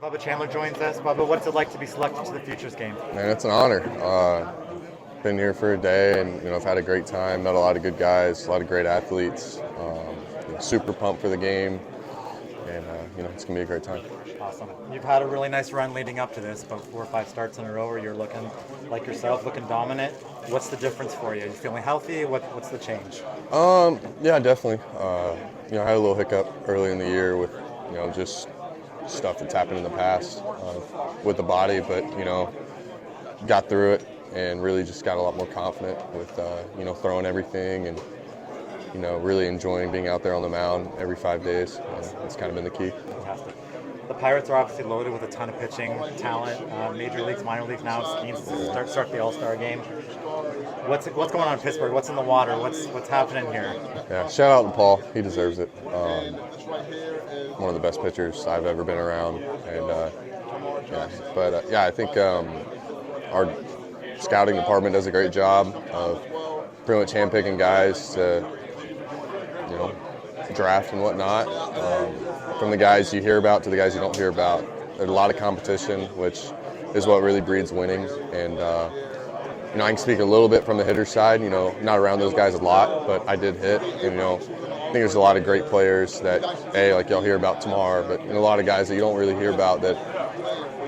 Bubba Chandler joins us. Bubba, what's it like to be selected to the Futures game? Man, it's an honor. Been here for a day, and I've had a great time. Met a lot of good guys, a lot of great athletes. Super pumped for the game, and it's gonna be a great time. Awesome. You've had a really nice run leading up to this, about 4 or 5 starts in a row where you're looking like yourself, looking dominant. What's the difference for you? Are you feeling healthy? What's the change? Yeah, definitely. I had a little hiccup early in the year with just stuff that's happened in the past with the body, but got through it and really just got a lot more confident with throwing everything and really enjoying being out there on the mound every 5 days. It's kind of been the key. Fantastic. The Pirates are obviously loaded with a ton of pitching talent, major leagues, minor leagues now, schemes to start the All-Star game. What's going on in Pittsburgh? What's in the water? What's happening here? Yeah, shout out to Paul. He deserves it. One of the best pitchers I've ever been around, and I think our scouting department does a great job of pretty much handpicking guys to draft and whatnot. From the guys you hear about to the guys you don't hear about, there's a lot of competition, which is what really breeds winning. And I can speak a little bit from the hitter side. Not around those guys a lot, but I did hit. And I think there's a lot of great players that like y'all hear about tomorrow, but a lot of guys that you don't really hear about that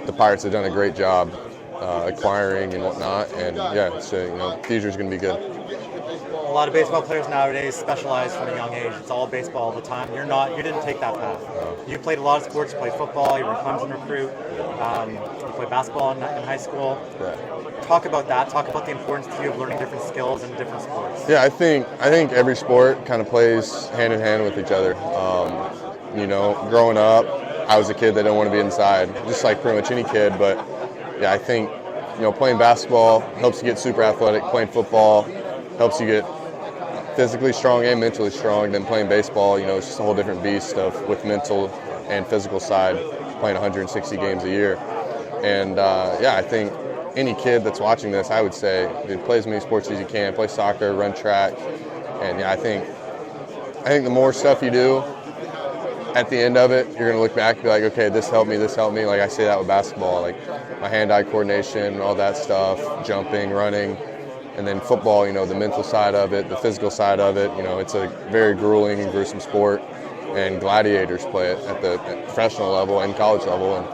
the Pirates have done a great job acquiring and whatnot. And the future's going to be good. A lot of baseball players nowadays specialize from a young age. It's all baseball all the time. You didn't take that path. No. You played a lot of sports. You played football. You were a Clemson recruit. You played basketball in high school. Yeah. Talk about that. Talk about the importance to you of learning different skills in different sports. Yeah, I think every sport kind of plays hand in hand with each other. Growing up, I was a kid that didn't want to be inside, just like pretty much any kid. But yeah, I think playing basketball helps you get super athletic. Playing football helps you get physically strong and mentally strong. Then playing baseball, it's just a whole different beast with mental and physical side, playing 160 games a year. And I think any kid that's watching this, I would say, play as many sports as you can. Play soccer, run track. And I think the more stuff you do, at the end of it, you're going to look back and be like, okay, this helped me. Like I say that with basketball, like my hand-eye coordination, all that stuff, jumping, running. And then football, the mental side of it, the physical side of it, it's a very grueling and gruesome sport. And gladiators play it at the professional level and college level. And,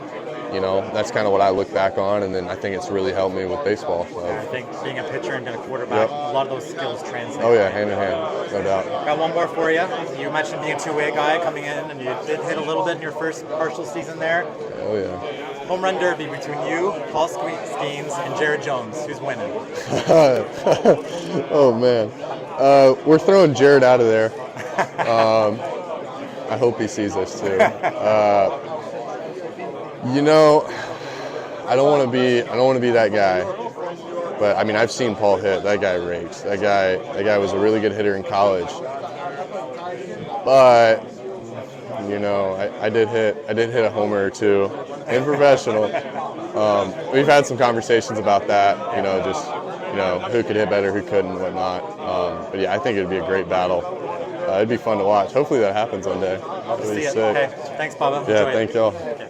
that's kind of what I look back on. And then I think it's really helped me with baseball. So. I think being a pitcher and being a quarterback, a lot of those skills translate. Oh, yeah, hand in hand, no doubt. Got one more for you. You mentioned being a two-way guy coming in, and you did hit a little bit in your first partial season there. Oh, yeah. Home run derby between you, Paul Skeens, and Jared Jones. Who's winning? Oh, man. We're throwing Jared out of there. I hope he sees us, too. I don't want to be that guy. But I mean, I've seen Paul hit. That guy rakes. That guy was a really good hitter in college. But I did hit a homer or two in professional. We've had some conversations about that. Who could hit better, who couldn't, whatnot. But yeah, I think it'd be a great battle. It'd be fun to watch. Hopefully that happens one day. Love to see it. Sick. Okay, thanks, Bubba. Yeah, Enjoy it. thank y'all. Okay.